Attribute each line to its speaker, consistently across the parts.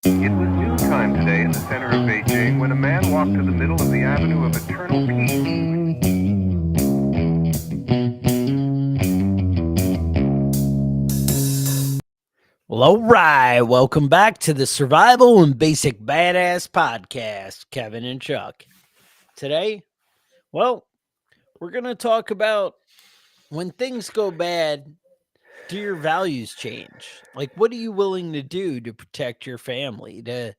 Speaker 1: It was noontime today in the center of Beijing when a man walked to the middle of the Avenue of Eternal Peace.
Speaker 2: Well, all right. Welcome back to the Survival and Basic Badass Podcast, Kevin and Chuck. Today, well, we're going to talk about when things go bad, do your values change? Like, what are you willing to do to protect your family? Do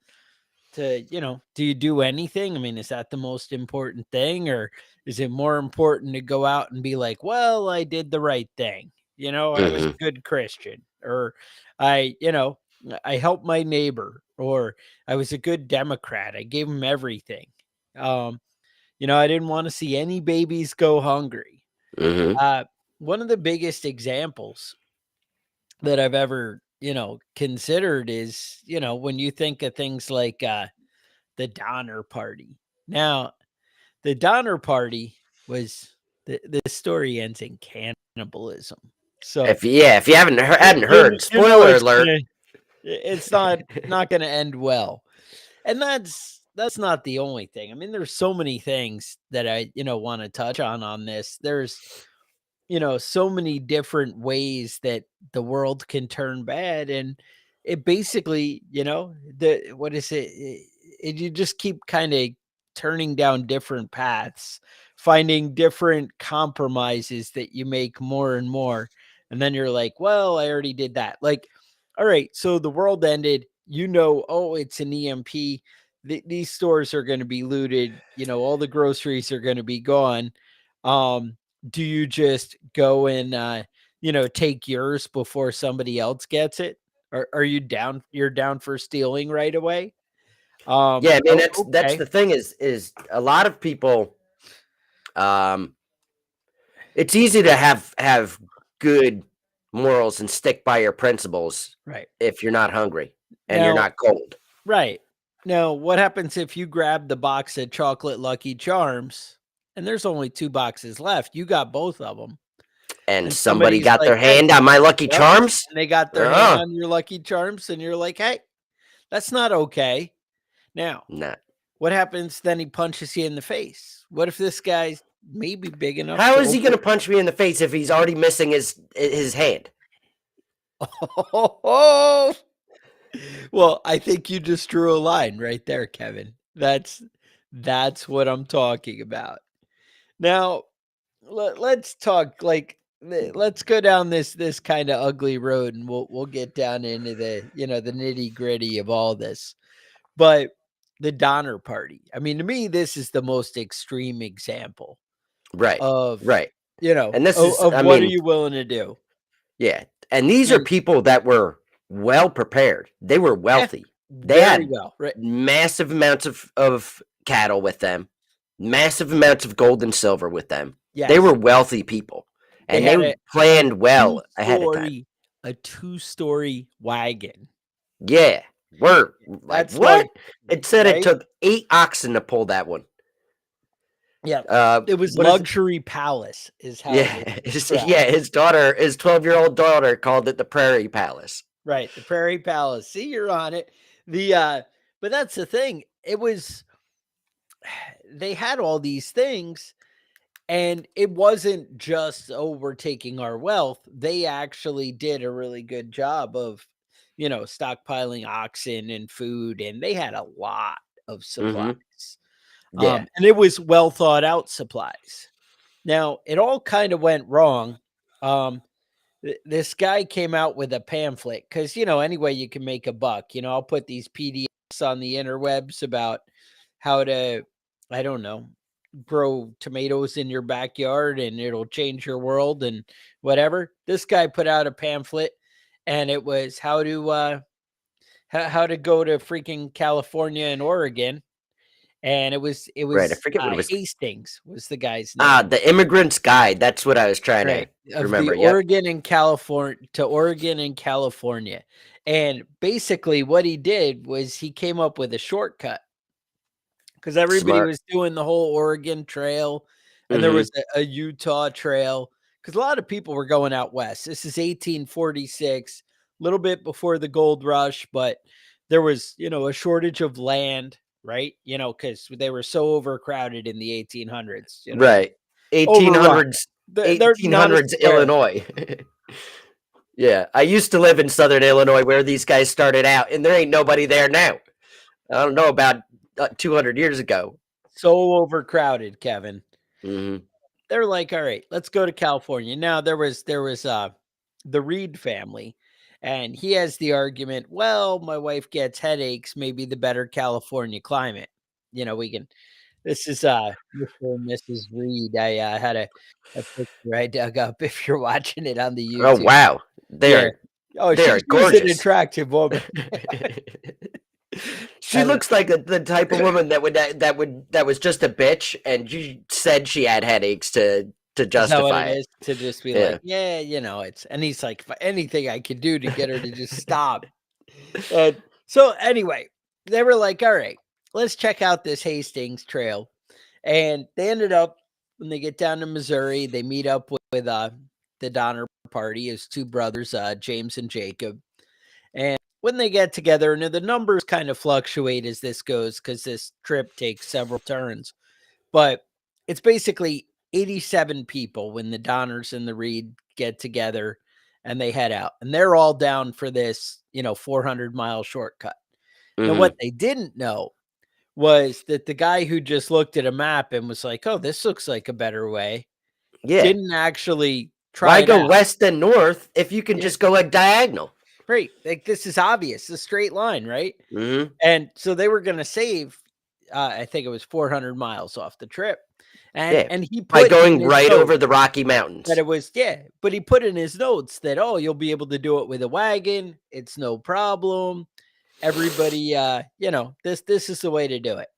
Speaker 2: you do anything? I mean, is that the most important thing? Or is it more important to go out and be like, well, I did the right thing? I was a
Speaker 3: Mhm.
Speaker 2: good Christian, or I, you know, I helped my neighbor, or I was a good Democrat. I gave him everything. Um, I didn't want to see any babies go hungry.
Speaker 3: Mhm.
Speaker 2: Uh, One of the biggest examples that I've ever, considered is, when you think of things like the Donner Party. Now, the Donner Party was the story ends in cannibalism. So
Speaker 3: If you hadn't heard, spoiler
Speaker 2: it's
Speaker 3: alert.
Speaker 2: not gonna end well. And that's not the only thing. I mean, there's so many things that I want to touch on this. There's so many different ways that the world can turn bad, and it basically the what is it you just keep kind of turning down different paths, finding different compromises that you make more and more, and then you're like, well, I already did that. Like, all right, so the world ended, oh, it's an EMP. These stores are going to be looted, all the groceries are going to be gone. Do you just go and take yours before somebody else gets it? Or are you down? You're down for stealing right away?
Speaker 3: Yeah, I mean
Speaker 2: Oh,
Speaker 3: that's
Speaker 2: okay.
Speaker 3: the thing is a lot of people. Um, it's easy to have good morals and stick by your principles
Speaker 2: Right.
Speaker 3: if you're not hungry and you're
Speaker 2: Now,
Speaker 3: not cold,
Speaker 2: right. Now, what happens if you grab the box of chocolate Lucky Charms and there's only 2 boxes left? You got both of them.
Speaker 3: and
Speaker 2: And
Speaker 3: somebody
Speaker 2: somebody's
Speaker 3: got
Speaker 2: like,
Speaker 3: their
Speaker 2: "Hey."
Speaker 3: hand on my Lucky
Speaker 2: Yep.
Speaker 3: Charms.
Speaker 2: And they got their hand
Speaker 3: Uh,
Speaker 2: on your Lucky Charms and you're like, "Hey, that's not okay." Now,
Speaker 3: nah.
Speaker 2: what happens then he punches you in the face? What if this guy's maybe big enough
Speaker 3: How
Speaker 2: to
Speaker 3: is he
Speaker 2: open.
Speaker 3: gonna punch me in the face if he's already missing his hand?
Speaker 2: Oh, well, I think you just drew a line right there, Kevin. That's what I'm talking about. Now, let's talk like let's go down this kind of ugly road, and we'll get down into the nitty gritty of all this. But the Donner Party. I mean, to me, this is the most extreme example
Speaker 3: Right,
Speaker 2: of
Speaker 3: right. And this is,
Speaker 2: of
Speaker 3: I
Speaker 2: what are
Speaker 3: mean,
Speaker 2: you willing to do?
Speaker 3: yeah, and these are
Speaker 2: And
Speaker 3: people that were well prepared. They were
Speaker 2: yeah,
Speaker 3: wealthy. They
Speaker 2: very
Speaker 3: had
Speaker 2: well, right?
Speaker 3: massive amounts of cattle with them, massive amounts of gold and silver with them. They
Speaker 2: Yes,
Speaker 3: were wealthy people,
Speaker 2: they
Speaker 3: and they
Speaker 2: had a
Speaker 3: planned well ahead of time.
Speaker 2: two-story wagon.
Speaker 3: Yeah, we're like,
Speaker 2: That's like
Speaker 3: what? It said it
Speaker 2: right?
Speaker 3: took 8 oxen to pull that one.
Speaker 2: Yeah, it was
Speaker 3: What is it?
Speaker 2: luxury palace, is how it was
Speaker 3: Yeah,
Speaker 2: described.
Speaker 3: his 12-year-old daughter called it the Prairie Palace.
Speaker 2: Right, the Prairie Palace. See, you're on it. But that's the thing. It was they had all these things, and it wasn't just, oh, we're taking our wealth. They actually did a really good job of, stockpiling oxen and food, and they had a lot of supplies.
Speaker 3: Mhm. Yeah.
Speaker 2: And it was well thought out supplies. Now, it all kind of went wrong. Um, this guy came out with a pamphlet because, anyway, you can make a buck. I'll put these PDFs on the interwebs about how to, I don't know, grow tomatoes in your backyard and it'll change your world and whatever. This guy put out a pamphlet and it was how to go to freaking California and Oregon. And it
Speaker 3: Right, I
Speaker 2: was
Speaker 3: forget what it was.
Speaker 2: Hastings was the guy's name.
Speaker 3: The Immigrant's Guide, that's what I was trying to
Speaker 2: Right, of the
Speaker 3: remember, yep.
Speaker 2: Oregon and California to Oregon and California, and basically what he did was he came up with a shortcut because everybody
Speaker 3: Smart.
Speaker 2: was doing the whole Oregon Trail, and there was
Speaker 3: Mhm.
Speaker 2: a Utah Trail because a lot of people were going out west. This is 1846, a little bit before the gold rush, but there was, a shortage of land, right? Because they were so overcrowded in the 1800s,
Speaker 3: Right.
Speaker 2: overrun.
Speaker 3: 1800s
Speaker 2: They're not a
Speaker 3: 1800s
Speaker 2: square.
Speaker 3: Illinois. Yeah, I used to live in Southern Illinois where these guys started out, and there ain't nobody there now. I don't know about 200 years ago.
Speaker 2: So overcrowded, Kevin.
Speaker 3: Mhm.
Speaker 2: They're like, all right, let's go to California. Now there was the Reed family, and he has the argument, well, my wife gets headaches, maybe the better California climate. We can This is Mr. and Mrs. Reed. I had a picture I dug up if you're watching it on the
Speaker 3: Oh,
Speaker 2: YouTube.
Speaker 3: wow.
Speaker 2: Yeah. Oh,
Speaker 3: They are
Speaker 2: she's an
Speaker 3: gorgeous.
Speaker 2: attractive woman.
Speaker 3: She looks like the type of woman that was just a bitch, and you said she had headaches to
Speaker 2: Is that what it
Speaker 3: justify it.
Speaker 2: is? To just be
Speaker 3: Yeah.
Speaker 2: like, yeah, it's, and he's like, anything I could do to get her to just stop. And so anyway, they were like, all right, let's check out this Hastings Trail. And they ended up, when they get down to Missouri, they meet up with the Donner Party, his two brothers, James and Jacob. And when they get together, and the numbers kind of fluctuate as this goes because this trip takes several turns. But it's basically 87 people when the Donners and the Reed get together and they head out. And they're all down for this, 400-mile shortcut. Now,
Speaker 3: Mhm.
Speaker 2: what they didn't know was that the guy who just looked at a map and was like, oh, this looks like a better way,
Speaker 3: Yeah.
Speaker 2: didn't actually try
Speaker 3: Why
Speaker 2: it
Speaker 3: go
Speaker 2: out.
Speaker 3: west and north if you can
Speaker 2: Yeah,
Speaker 3: just go like diagonal?
Speaker 2: right. Like, this is obvious, a straight line, right?
Speaker 3: Mhm.
Speaker 2: And so they were going to save, I think it was 400 miles off the trip. And
Speaker 3: Yeah.
Speaker 2: he
Speaker 3: By
Speaker 2: put in
Speaker 3: going
Speaker 2: his
Speaker 3: right
Speaker 2: notes
Speaker 3: over the Rocky
Speaker 2: that
Speaker 3: Mountains.
Speaker 2: it was, yeah, but he put in his notes that, oh, you'll be able to do it with a wagon. It's no problem. Everybody, this is the way to do it.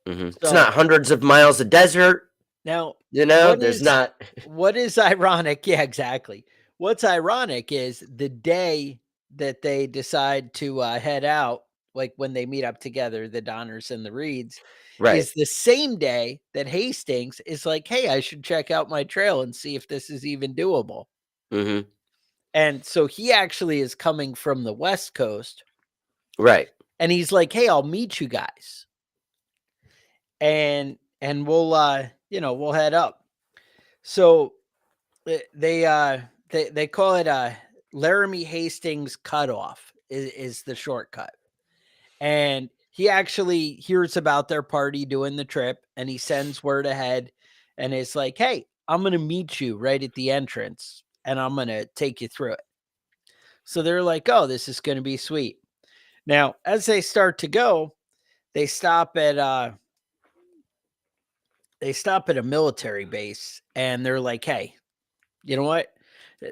Speaker 3: Mhm. It's
Speaker 2: So
Speaker 3: not hundreds of miles of desert,
Speaker 2: now,
Speaker 3: there's not.
Speaker 2: what is ironic? Yeah, exactly. What's ironic is the day that they decide to head out, like when they meet up together, the Donners and the Reeds,
Speaker 3: Right.
Speaker 2: is the same day that Hastings is like, hey, I should check out my trail and see if this is even doable.
Speaker 3: Mhm.
Speaker 2: And so he actually is coming from the West Coast
Speaker 3: Right.
Speaker 2: and he's like, hey, I'll meet you guys. And we'll head up. So they call it Laramie Hastings cutoff is the shortcut. And he actually hears about their party doing the trip and he sends word ahead and is like, hey, I'm going to meet you right at the entrance and I'm going to take you through it. So they're like, oh, this is going to be sweet. Now, as they start to go, they stop at a military base and they're like, hey, you know what?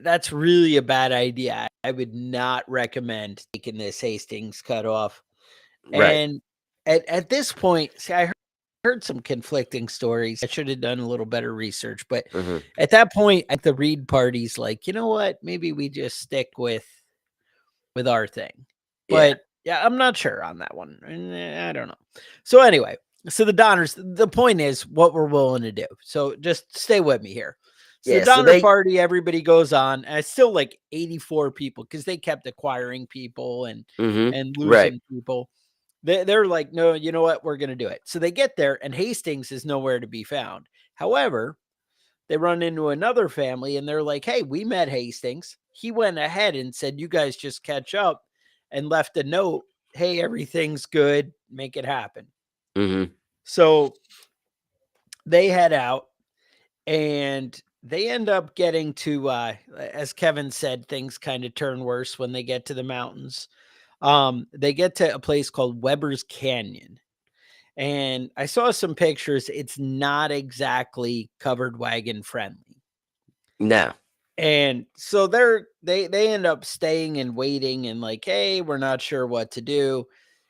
Speaker 2: That's really a bad idea. I would not recommend taking this Hastings cutoff.
Speaker 3: Right.
Speaker 2: And at this point, see, I heard some conflicting stories. I should have done a little better research, but
Speaker 3: Mhm.
Speaker 2: at that point, at the Reed party's like, you know what? Maybe we just stick with our thing.
Speaker 3: Yeah.
Speaker 2: But yeah, I'm not sure on that one. I don't know. So anyway, so the Donners, the point is what we're willing to do. So just stay with me here. So the
Speaker 3: Yeah, so
Speaker 2: Donner
Speaker 3: they
Speaker 2: party, everybody goes on, and it's still like 84 people because they kept acquiring people and
Speaker 3: Mhm. Right.
Speaker 2: losing people. They're like, no, you know what? We're gonna do it. So they get there, and Hastings is nowhere to be found. However, they run into another family and they're like, hey, we met Hastings. He went ahead and said, you guys just catch up and left a note. Hey, everything's good. Make it happen.
Speaker 3: Mhm.
Speaker 2: So they head out and they end up getting to, as Kevin said, things kind of turn worse when they get to the mountains. They get to a place called Weber's Canyon. And I saw some pictures. It's not exactly covered wagon friendly.
Speaker 3: No.
Speaker 2: And so they end up staying and waiting and like, hey, we're not sure what to do.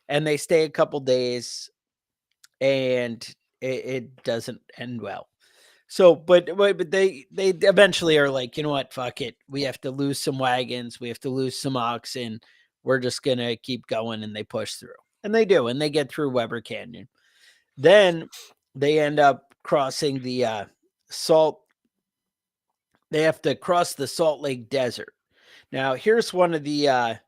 Speaker 2: And they stay a couple days and it doesn't end well. So, but they eventually are like, you know what, fuck it. We have to lose some wagons, we have to lose some oxen. We're just gonna keep going, and they push through. And they do, and they get through Weber Canyon. Then they end up crossing the salt they have to cross the Salt Lake Desert. Now, here's one of the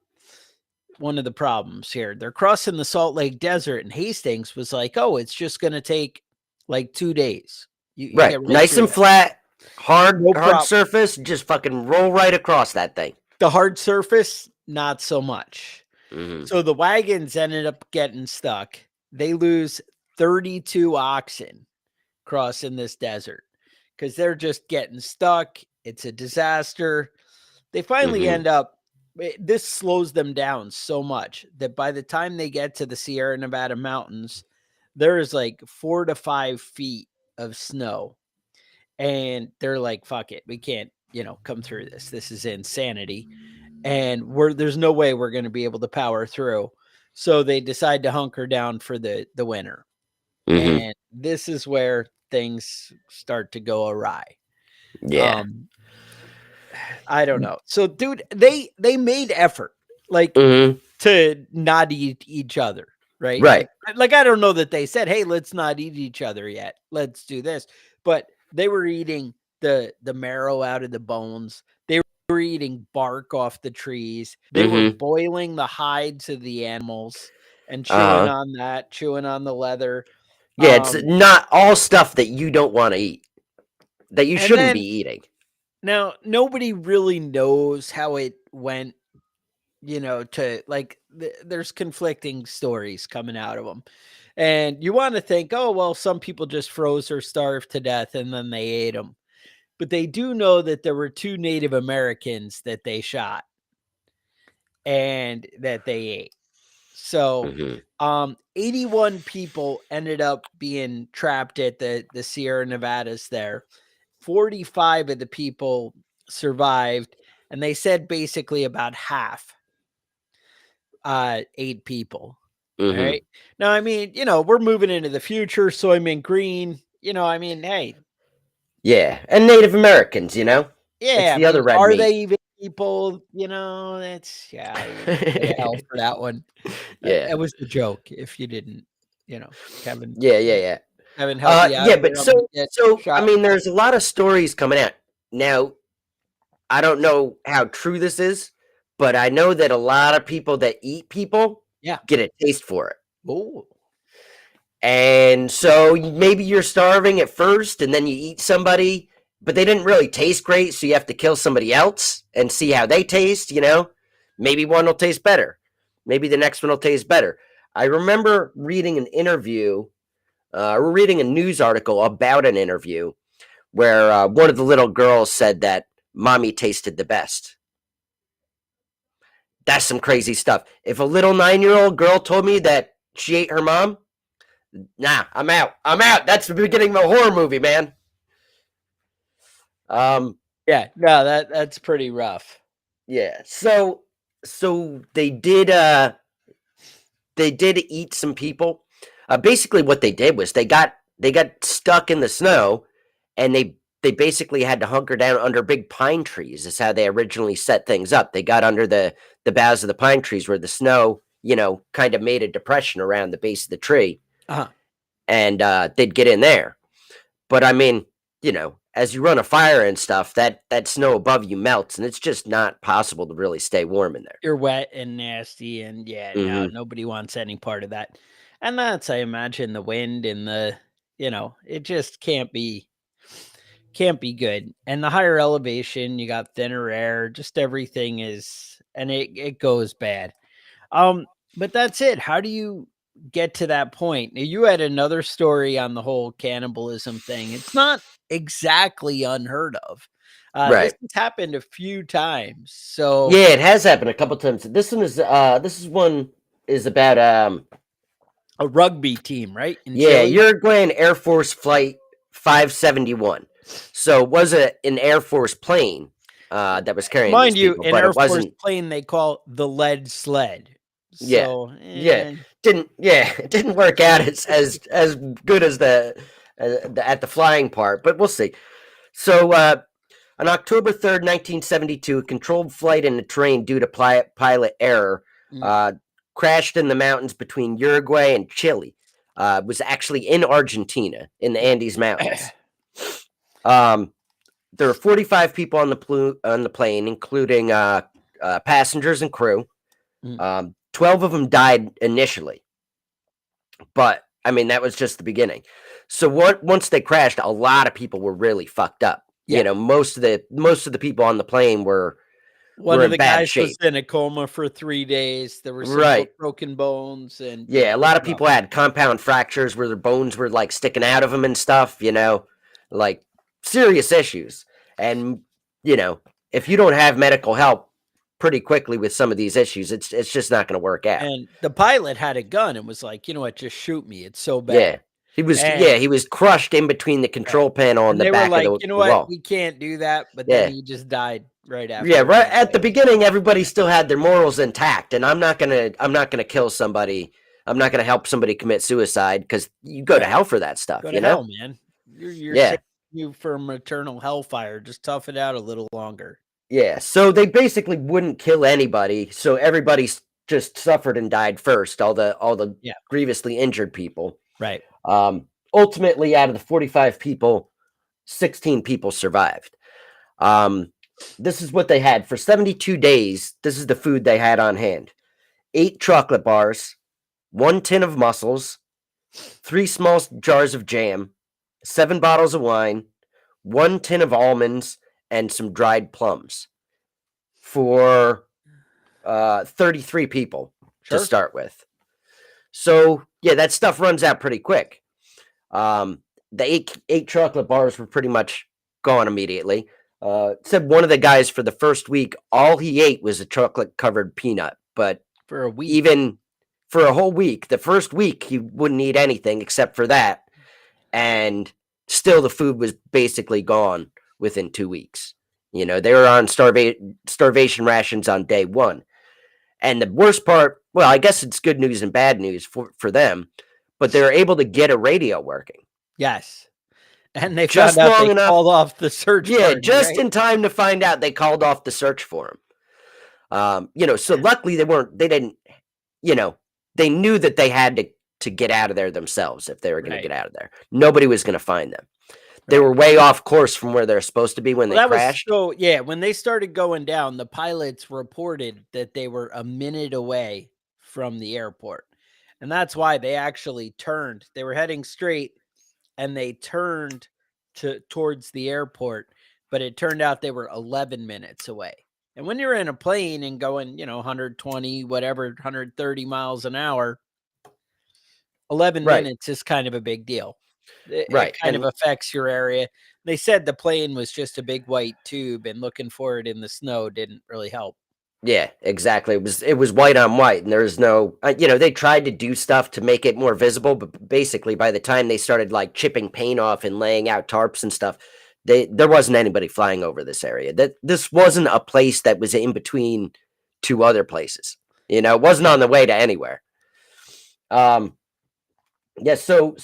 Speaker 2: one of the problems here. They're crossing the Salt Lake Desert, and Hastings was like, "Oh, it's just going to take like 2 days. You
Speaker 3: Right.
Speaker 2: get right
Speaker 3: Nice
Speaker 2: through
Speaker 3: and
Speaker 2: that.
Speaker 3: flat, hard
Speaker 2: No
Speaker 3: hard
Speaker 2: problem."
Speaker 3: surface, just fucking roll right across that thing.
Speaker 2: The hard surface, not so much.
Speaker 3: Mhm.
Speaker 2: So the wagons ended up getting stuck. They lose 32 oxen crossing this desert because they're just getting stuck. It's a disaster. They finally
Speaker 3: Mhm.
Speaker 2: end up, this slows them down so much that by the time they get to the Sierra Nevada mountains, there is like 4 to 5 feet of snow. And they're like, fuck it. We can't, come through this. This is insanity. And there's no way we're going to be able to power through. So they decide to hunker down for the winter.
Speaker 3: Mhm.
Speaker 2: And this is where things start to go awry.
Speaker 3: Yeah.
Speaker 2: I don't know. So, dude, they made effort, like,
Speaker 3: Mhm.
Speaker 2: to not eat each other, right?
Speaker 3: Right.
Speaker 2: Like I don't know that they said, "Hey, let's not eat each other yet. Let's do this." But they were eating the marrow out of the bones. They were eating bark off the trees. They were
Speaker 3: Mhm.
Speaker 2: boiling the hides of the animals and chewing
Speaker 3: Uh-huh.
Speaker 2: on that, chewing on the leather.
Speaker 3: Yeah, it's not all stuff that you don't want to eat, that you
Speaker 2: And
Speaker 3: shouldn't be
Speaker 2: then
Speaker 3: eating.
Speaker 2: now nobody really knows how it went, to like there's conflicting stories coming out of them. And you want to think, oh, well, some people just froze or starved to death and then they ate them. But they do know that there were 2 Native Americans that they shot and that they ate. So,
Speaker 3: Mhm.
Speaker 2: 81 people ended up being trapped at the Sierra Nevadas there. 45 of the people survived, and they said basically about half 8 people. All
Speaker 3: Mhm.
Speaker 2: right. Now, I mean, we're moving into the future. Soylent Green, I mean, hey,
Speaker 3: Yeah, and Native Americans, it's
Speaker 2: yeah, I
Speaker 3: the other
Speaker 2: mean,
Speaker 3: red
Speaker 2: are they
Speaker 3: meat.
Speaker 2: even people? It's, yeah, you can go to hell for that one.
Speaker 3: Yeah.
Speaker 2: That was the joke. If you didn't, Kevin,
Speaker 3: Yeah, yeah, yeah.
Speaker 2: Kevin, help you out
Speaker 3: Yeah,
Speaker 2: here.
Speaker 3: but
Speaker 2: I'm gonna get
Speaker 3: I
Speaker 2: shot.
Speaker 3: mean, there's a lot of stories coming out. Now, I don't know how true this is, but I know that a lot of people that eat people
Speaker 2: Yeah.
Speaker 3: get a taste for it.
Speaker 2: Oh,
Speaker 3: And so maybe you're starving at first and then you eat somebody, but they didn't really taste great, so you have to kill somebody else and see how they taste. Maybe one will taste better. Maybe the next one will taste better. I remember reading an interview, reading a news article about an interview where one of the little girls said that mommy tasted the best. That's some crazy stuff. If a little 9-year-old girl told me that she ate her mom, nah, I'm out. I'm out. That's the beginning of a horror movie, man. Um,
Speaker 2: yeah. No, that's pretty rough.
Speaker 3: yeah. So they did eat some people. Basically what they did was they got stuck in the snow and they basically had to hunker down under big pine trees. Is how they originally set things up. They got under the boughs of the pine trees where the snow, kind of made a depression around the base of the tree,
Speaker 2: Uh-huh.
Speaker 3: and they'd get in there. But I mean, as you run a fire and stuff, that snow above you melts, and it's just not possible to really stay warm in there.
Speaker 2: You're wet and nasty, and yeah, no,
Speaker 3: Hmm.
Speaker 2: nobody wants any part of that. And that's, I imagine, the wind and it just can't be good. And the higher elevation, you got thinner air, just everything is, and it goes bad. But that's it. How do you get to that point? Now, you had another story on the whole cannibalism thing. It's not exactly unheard of. This
Speaker 3: Right.
Speaker 2: has happened a few times. So
Speaker 3: Yeah, it has happened a couple times. This is one is about
Speaker 2: a rugby team, right? In
Speaker 3: yeah,
Speaker 2: Chile.
Speaker 3: Uruguayan Air Force Flight 571. So it was an Air Force plane that was carrying these
Speaker 2: Mind you,
Speaker 3: people,
Speaker 2: an
Speaker 3: but
Speaker 2: Air
Speaker 3: it
Speaker 2: Force
Speaker 3: wasn't.
Speaker 2: plane they call the lead sled.
Speaker 3: Yeah,
Speaker 2: So,
Speaker 3: yeah, it didn't work out as good as at the flying part, but we'll see. So on October 3rd, 1972, a controlled flight in the terrain due to pilot error
Speaker 2: mm,
Speaker 3: uh, crashed in the mountains between Uruguay and Chile. Was actually in Argentina in the Andes Mountains. Um, there were 45 people on the plane, including passengers and crew.
Speaker 2: mm,
Speaker 3: 12 of them died initially, but I mean that was just the beginning. So once they crashed, a lot of people were really fucked up.
Speaker 2: Yeah.
Speaker 3: Most of the people on the plane were
Speaker 2: One of
Speaker 3: in
Speaker 2: the
Speaker 3: bad
Speaker 2: guys was
Speaker 3: shape.
Speaker 2: in a coma for 3 days. There were some
Speaker 3: Right.
Speaker 2: broken bones and
Speaker 3: Yeah, a
Speaker 2: it
Speaker 3: lot
Speaker 2: was
Speaker 3: of
Speaker 2: rough.
Speaker 3: people had compound fractures where their bones were like sticking out of them and stuff, like serious issues. And if you don't have medical help pretty quickly with some of these issues, it's just not going to work out.
Speaker 2: And the pilot had a gun and was like, "You know what? Just shoot me. It's so
Speaker 3: Yeah.
Speaker 2: bad."
Speaker 3: Yeah,
Speaker 2: And
Speaker 3: he was crushed in between the
Speaker 2: right.
Speaker 3: control panel and
Speaker 2: And
Speaker 3: the
Speaker 2: they were
Speaker 3: back of
Speaker 2: like,
Speaker 3: the
Speaker 2: "You know what?
Speaker 3: wall.
Speaker 2: We can't do that." But then
Speaker 3: Yeah.
Speaker 2: he just died right
Speaker 3: Yeah,
Speaker 2: after.
Speaker 3: right at the beginning, everybody still had their morals intact, and I'm not gonna kill somebody. I'm not gonna help somebody commit suicide because you go to
Speaker 2: Right.
Speaker 3: hell for that stuff,
Speaker 2: Go to hell, man. You're
Speaker 3: Yeah,
Speaker 2: saving you from eternal hellfire. Just tough it out a little longer.
Speaker 3: yeah. So they basically wouldn't kill anybody, so everybody just suffered and died first. All the
Speaker 2: Yeah.
Speaker 3: grievously injured people.
Speaker 2: Right.
Speaker 3: Ultimately, out of the 45 people, 16 people survived. This is what they had for 72 days. This is the food they had on hand: 8 chocolate bars, 1 tin of mussels, 3 small jars of jam, 7 bottles of wine, 1 tin of almonds, and some dried plums for 33 people to
Speaker 2: Sure.
Speaker 3: start with. So, yeah, that stuff runs out pretty quick. The eight chocolate bars were pretty much gone immediately. Said one of the guys for the first week, all he ate was a chocolate covered peanut. But
Speaker 2: For a week.
Speaker 3: even for a whole week, the first week, he wouldn't eat anything except for that. And still the food was basically gone within 2 weeks. They were on starvation rations on day 1. And the worst part, well, I guess it's good news and bad news for them, but they were able to get a radio working.
Speaker 2: Yes. And they
Speaker 3: Just
Speaker 2: found out
Speaker 3: long
Speaker 2: they
Speaker 3: enough.
Speaker 2: called off the search
Speaker 3: Yeah,
Speaker 2: party,
Speaker 3: just
Speaker 2: right?
Speaker 3: in time to find out they called off the search for him. So luckily they didn't, they knew that they had to get out of there themselves if they were going
Speaker 2: Right.
Speaker 3: to get out of there. Nobody was going to find them. They
Speaker 2: Right.
Speaker 3: were way off course from where they're supposed to be when
Speaker 2: Well,
Speaker 3: they
Speaker 2: that was
Speaker 3: crashed.
Speaker 2: so yeah, when they started going down, the pilots reported that they were a minute away from the airport. And that's why they actually turned. They were heading straight and they turned towards the airport, but it turned out they were 11 minutes away. And when you're in a plane and going, 120, whatever, 130 miles an hour, 11
Speaker 3: Right.
Speaker 2: minutes is kind of a big deal. It
Speaker 3: Right.
Speaker 2: kind of affects your area. They said the plane was just a big white tube, and looking for it in the snow didn't really help.
Speaker 3: Yeah, exactly. It was white on white, and there's no, they tried to do stuff to make it more visible, but basically by the time they started like chipping paint off and laying out tarps and stuff, there wasn't anybody flying over this area. This wasn't a place that was in between 2 other places. It wasn't on the way to anywhere. Yeah. So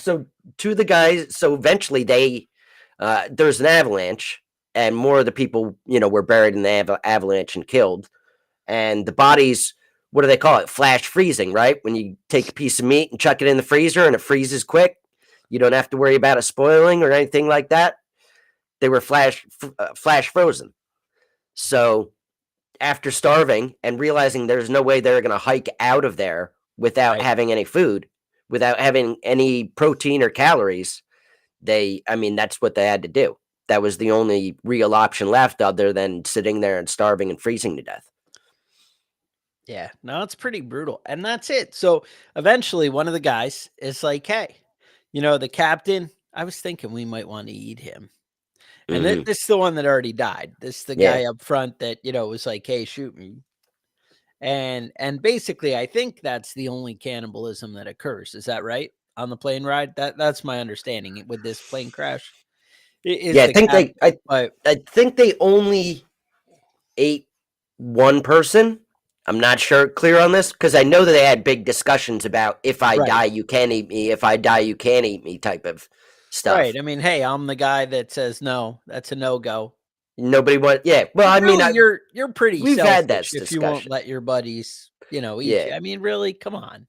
Speaker 3: to the guys, so eventually there's an avalanche, and more of the people were buried in the avalanche and killed. And the bodies, what do they call it? Flash freezing, right? When you take a piece of meat and chuck it in the freezer and it freezes quick, you don't have to worry about it spoiling or anything like that. They were flash frozen. So after starving and realizing there's no way they're going to hike out of there without
Speaker 2: Right.
Speaker 3: having any food, without having any protein or calories, that's what they had to do. That was the only real option left other than sitting there and starving and freezing to death.
Speaker 2: Yeah, no, it's pretty brutal. And that's it. So eventually one of the guys is like, hey, the captain, I was thinking we might want to eat him. And
Speaker 3: Mhm.
Speaker 2: this is the one that already died. This is the
Speaker 3: Yeah.
Speaker 2: guy up front that, was like, hey, shoot me. And basically I think that's the only cannibalism that occurs. Is that right? On the plane ride? That's my understanding with this plane crash. Is
Speaker 3: Yeah,
Speaker 2: the captain, but
Speaker 3: I think they only ate one person. I'm not clear on this because I know that they had big discussions about if I
Speaker 2: right.
Speaker 3: die, you can't eat me. If I die, you can't eat me type of stuff.
Speaker 2: Right. I mean, hey, I'm the guy that says no. That's a no-go.
Speaker 3: Nobody want. Yeah. Well,
Speaker 2: Really, you're pretty
Speaker 3: we've had that
Speaker 2: selfish if you won't
Speaker 3: discussion.
Speaker 2: let your buddies, eat
Speaker 3: Yeah.
Speaker 2: you. I mean, really, come on.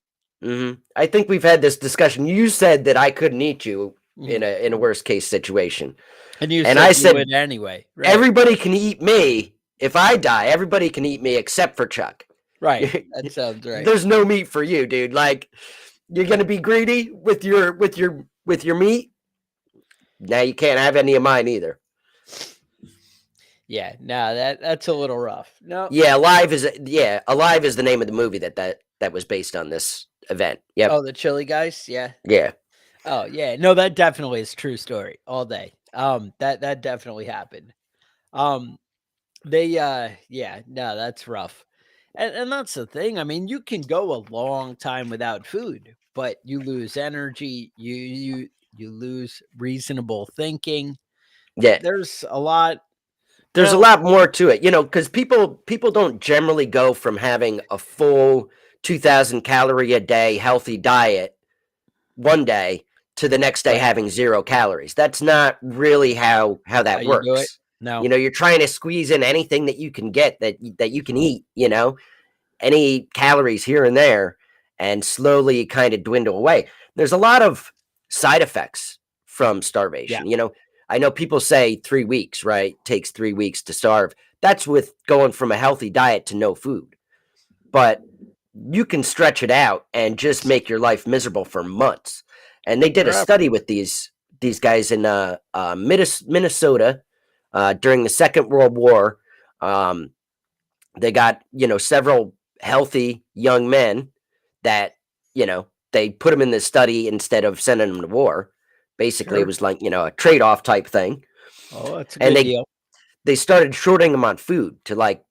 Speaker 3: I think we've had this discussion. You said that I couldn't eat you
Speaker 2: Mhm.
Speaker 3: in a worst case situation,
Speaker 2: And you
Speaker 3: and
Speaker 2: said
Speaker 3: I
Speaker 2: you
Speaker 3: said
Speaker 2: would anyway. Right.
Speaker 3: everybody can eat me if I die. Everybody can eat me except for Chuck.
Speaker 2: Right. That sounds right.
Speaker 3: There's no meat for you, dude. Like, you're gonna be greedy with your meat. Now you can't have any of mine either.
Speaker 2: Yeah, no, that's a little rough. No.
Speaker 3: Yeah, Alive is the name of the movie that was based on this event. Yep.
Speaker 2: Oh, the chili guys? Yeah.
Speaker 3: Yeah.
Speaker 2: Oh, yeah. No, that definitely is a true story all day. That definitely happened. Um, yeah, no, that's rough. And that's the thing. I mean, you can go a long time without food, but you lose energy, you lose reasonable thinking.
Speaker 3: Yeah.
Speaker 2: There's a lot.
Speaker 3: There's a
Speaker 2: Well,
Speaker 3: lot more to it, because people don't generally go from having a full 2,000 calorie a day healthy diet one day to the next day
Speaker 2: right.
Speaker 3: having 0 calories. That's not really how
Speaker 2: How
Speaker 3: that
Speaker 2: you do it?
Speaker 3: works.
Speaker 2: No.
Speaker 3: You're trying to squeeze in anything that you can get that you can eat, any calories here and there, and slowly kind of dwindle away. There's a lot of side effects from
Speaker 2: Yeah.
Speaker 3: starvation. I know people say 3 weeks, right? Takes 3 weeks to starve. That's with going from a healthy diet to no food. But you can stretch it out and just make your life miserable for months. And they did a
Speaker 2: Forever.
Speaker 3: study with these guys in Minnesota during the Second World War. They got several healthy young men that they put them in this study instead of sending them to war. Basically, it
Speaker 2: Sure.
Speaker 3: was like a trade-off type thing,
Speaker 2: Oh, that's a
Speaker 3: and
Speaker 2: good
Speaker 3: they
Speaker 2: deal.
Speaker 3: they started shorting them on food to like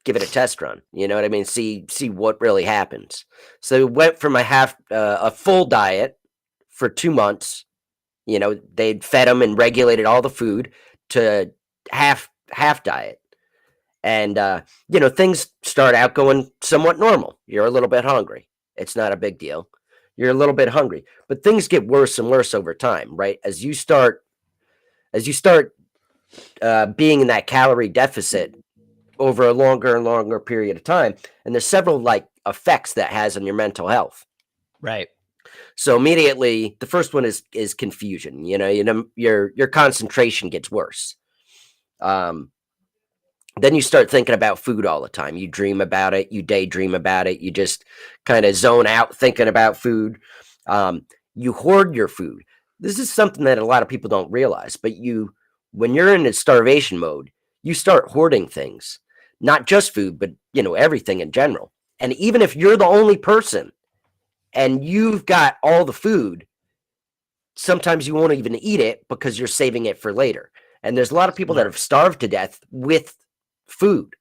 Speaker 3: give it a test run. You know what I mean? See what really happens. So it went from a full diet for 2 months. They'd fed them and regulated all the food to half diet. And things start out going somewhat normal. You're a little bit hungry. It's not a big deal. You're a little bit hungry, but things get worse and worse over time, right? As you start being in that calorie deficit over a longer and longer period of time, and there's several like effects that has on your mental health.
Speaker 2: Right.
Speaker 3: So immediately, the first one is confusion. Your concentration gets worse. Um, then you start thinking about food all the time. You dream about it, you daydream about it, you just kind of zone out thinking about food. You hoard your food. This is something that a lot of people don't realize, but when you're in a starvation mode, you start hoarding things, not just food, but everything in general. And even if you're the only person and you've got all the food, sometimes you won't even eat it because you're saving it for later. And there's a lot of people that
Speaker 2: Smart.
Speaker 3: have starved to death with food.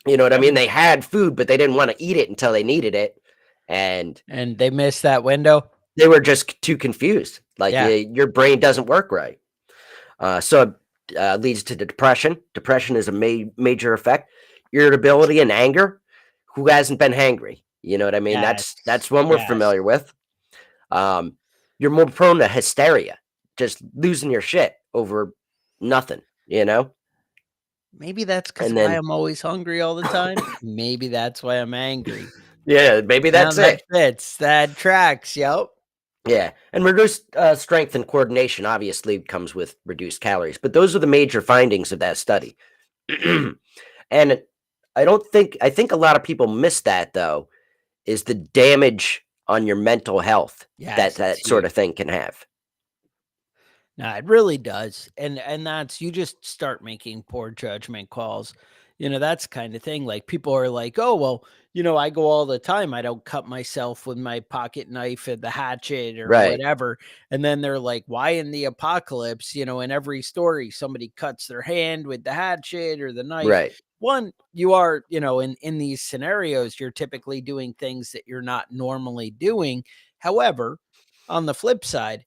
Speaker 3: You know what I mean? They had food, but they didn't want to eat it until they needed it. And
Speaker 2: And they missed that window.
Speaker 3: they were just too confused. Like
Speaker 2: Yeah.
Speaker 3: your brain doesn't work right. So it leads to depression. Depression is a major effect. Irritability and anger. Who hasn't been hangry? You know what I mean?
Speaker 2: Yes.
Speaker 3: That's one we're
Speaker 2: Yes.
Speaker 3: familiar with. You're more prone to hysteria, just losing your shit over nothing,
Speaker 2: Maybe that's because
Speaker 3: And
Speaker 2: why
Speaker 3: then,
Speaker 2: I'm always hungry all the time. Maybe that's why I'm angry.
Speaker 3: yeah, maybe that's
Speaker 2: And that
Speaker 3: it.
Speaker 2: fits. That tracks. Yep.
Speaker 3: Yeah, and reduced strength and coordination obviously comes with reduced calories, but those are the major findings of that study. And I think a lot of people miss that though, is the damage on your mental health
Speaker 2: Yes, it's
Speaker 3: that sort
Speaker 2: huge.
Speaker 3: of thing can have.
Speaker 2: No, it really does. And that's you just start making poor judgment calls. That's kind of thing. Like people are like, "Oh, well, I go all the time. I don't cut myself with my pocket knife and the hatchet or
Speaker 3: Right,
Speaker 2: whatever." And then they're like, "Why in the apocalypse, in every story somebody cuts their hand with the hatchet or the knife?"
Speaker 3: right.
Speaker 2: One, you are, in these scenarios, you're typically doing things that you're not normally doing. However, on the flip side,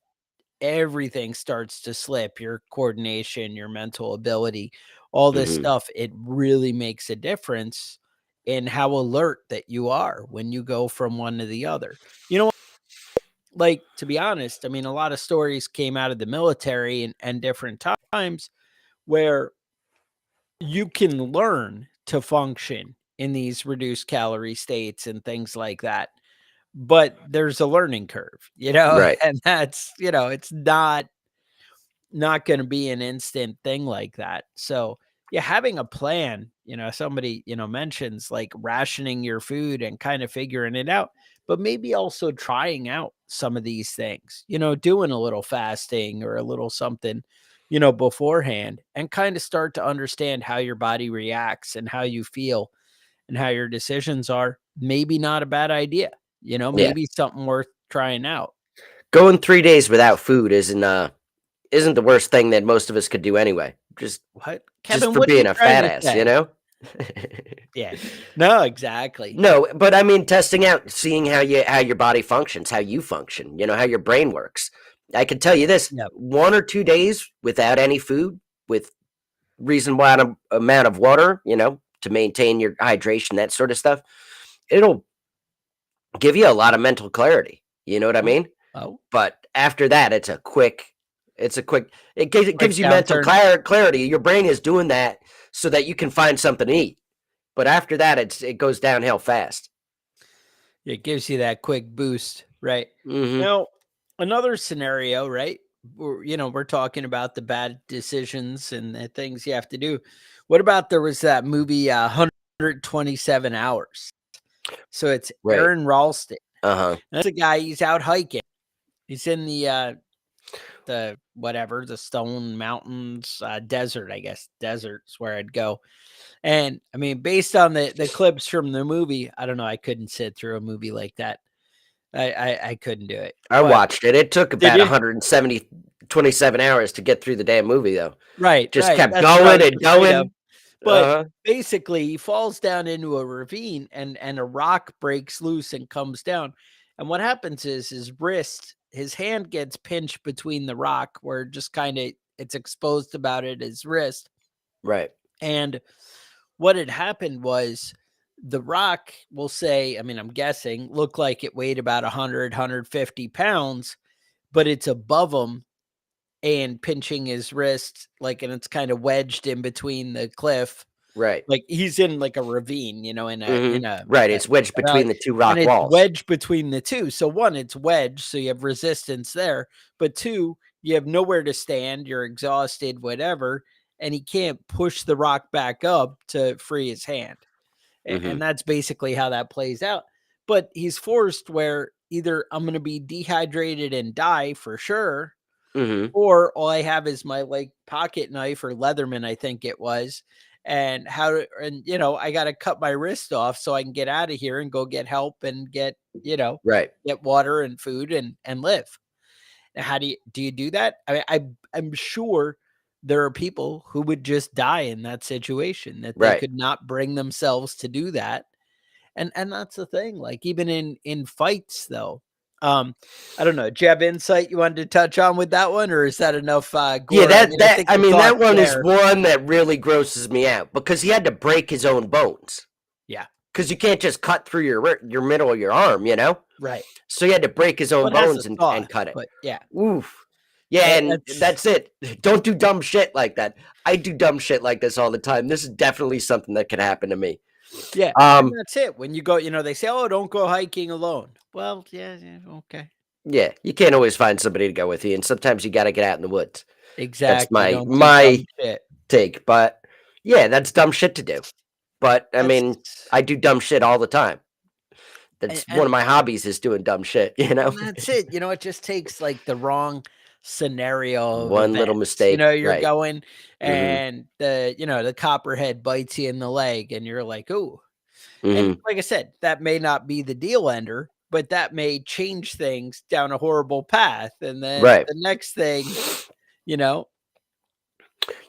Speaker 2: everything starts to slip, your coordination, your mental ability, all this
Speaker 3: hmm
Speaker 2: stuff. It really makes a difference in how alert that you are when you go from one to the other. Like, to be honest, I mean, a lot of stories came out of the military and different times where you can learn to function in these reduced calorie states and things like that. But there's a learning curve,
Speaker 3: Right.
Speaker 2: and that's, it's not going to be an instant thing like that. So yeah, having a plan, somebody, mentions like rationing your food and kind of figuring it out, but maybe also trying out some of these things, doing a little fasting or a little something, beforehand and kind of start to understand how your body reacts and how you feel and how your decisions are. Maybe not a bad idea,
Speaker 3: Yeah.
Speaker 2: maybe something worth trying out.
Speaker 3: Going 3 days without food isn't the worst thing that most of us could do anyway.
Speaker 2: What?
Speaker 3: Just
Speaker 2: Kevin,
Speaker 3: for
Speaker 2: what are you
Speaker 3: being a
Speaker 2: trying
Speaker 3: fat
Speaker 2: to
Speaker 3: ass, you
Speaker 2: say?
Speaker 3: know?
Speaker 2: Yeah. No, exactly.
Speaker 3: No, but I mean testing out, seeing how your body functions, how you function, how your brain works. I can tell you this,
Speaker 2: Yep.
Speaker 3: 1 or 2 days without any food, with reasonable amount of water, to maintain your hydration, that sort of stuff, it'll give you a lot of mental clarity. You know what I
Speaker 2: Oh,
Speaker 3: mean?
Speaker 2: oh,
Speaker 3: But after that, it's a quick it
Speaker 2: quick
Speaker 3: gives you mental
Speaker 2: downturn.
Speaker 3: clarity. Your brain is doing that so that you can find something to eat. But after that, it goes downhill fast.
Speaker 2: It gives you that quick boost, right?
Speaker 3: Mhm.
Speaker 2: Now, another scenario, right? We're talking about the bad decisions and the things you have to do. What about there was that movie 127 Hours? So it's
Speaker 3: Right.
Speaker 2: Aaron Ralston.
Speaker 3: Uh-huh.
Speaker 2: That's a guy, he's out hiking. He's in the whatever, the Stone Mountains, desert, I guess. Desert's where I'd go. And I mean, based on the clips from the movie, I don't know, I couldn't sit through a movie like that. I couldn't do it.
Speaker 3: I
Speaker 2: But
Speaker 3: watched it. It took
Speaker 2: did
Speaker 3: about
Speaker 2: you?
Speaker 3: 27 hours to get through the damn movie, though.
Speaker 2: Right,
Speaker 3: Just
Speaker 2: right.
Speaker 3: kept
Speaker 2: That's what I
Speaker 3: going
Speaker 2: was
Speaker 3: and
Speaker 2: afraid of.
Speaker 3: going.
Speaker 2: But
Speaker 3: Uh-huh.
Speaker 2: basically, he falls down into a ravine and a rock breaks loose and comes down. And what happens is his hand gets pinched between the rock where just kind of it's exposed about it, his wrist.
Speaker 3: Right.
Speaker 2: And what had happened was the rock, will say, I mean, I'm guessing, looked like it weighed about 150 pounds, but it's above him and pinching his wrist, like, and it's kind of wedged in between the cliff.
Speaker 3: Right.
Speaker 2: Like he's in like a ravine, in
Speaker 3: Mhm.
Speaker 2: a,
Speaker 3: Right, it's wedged
Speaker 2: a valley,
Speaker 3: between the 2
Speaker 2: and
Speaker 3: rock
Speaker 2: it's
Speaker 3: walls.
Speaker 2: wedged between the two. So one, it's wedged, so you have resistance there. But two, you have nowhere to stand. You're exhausted, whatever, and he can't push the rock back up to free his hand. And
Speaker 3: Mhm.
Speaker 2: that's basically how that plays out. But he's forced where either I'm going to be dehydrated and die for sure,
Speaker 3: Mhm.
Speaker 2: or all I have is my like pocket knife or Leatherman, I think it was. And I got to cut my wrist off so I can get out of here and go get help and
Speaker 3: Right.
Speaker 2: get water and food and live. Now, how do you do that? I mean, I'm sure there are people who would just die in that situation, that they
Speaker 3: Right.
Speaker 2: could not bring themselves to do that. And that's the thing, like, even in fights, though, I don't know, do you have insight you wanted to touch on with that one, or is that enough,
Speaker 3: Yeah,
Speaker 2: gore? I mean, I think
Speaker 3: I
Speaker 2: we
Speaker 3: mean, that
Speaker 2: talked
Speaker 3: one is
Speaker 2: there.
Speaker 3: one that really grosses me out because he had to break his own bones.
Speaker 2: Yeah,
Speaker 3: Because you can't just cut through your middle of your arm.
Speaker 2: right.
Speaker 3: So he had to break his own
Speaker 2: Well, it has a
Speaker 3: bones and
Speaker 2: thought,
Speaker 3: cut it.
Speaker 2: but yeah,
Speaker 3: Oof. Yeah, and
Speaker 2: that's
Speaker 3: that's it. Don't do dumb shit like that. I do dumb shit like this all the time. This is definitely something that could happen to me.
Speaker 2: yeah, and
Speaker 3: Um,
Speaker 2: that's it. When you go, they say, "Oh, don't go hiking alone." Well, yeah, yeah, okay.
Speaker 3: yeah, you can't always find somebody to go with you, and sometimes you got to get out in the woods. That's
Speaker 2: Exactly,
Speaker 3: my
Speaker 2: don't do dumb
Speaker 3: my
Speaker 2: shit.
Speaker 3: take. But yeah, that's dumb shit to do. But I
Speaker 2: That's
Speaker 3: mean, I do dumb shit all the time.
Speaker 2: and
Speaker 3: That's one
Speaker 2: and
Speaker 3: of my hobbies is doing dumb shit.
Speaker 2: And that's it. It just takes like the wrong scenario of
Speaker 3: One little
Speaker 2: events.
Speaker 3: mistake,
Speaker 2: You're
Speaker 3: right?
Speaker 2: going
Speaker 3: Mhm.
Speaker 2: and the copperhead bites you in the leg and you're like, "Ooh." And
Speaker 3: Mhm.
Speaker 2: like I said, that may not be the deal ender, but that may change things down a horrible path. And then
Speaker 3: Right.
Speaker 2: the next thing, you know,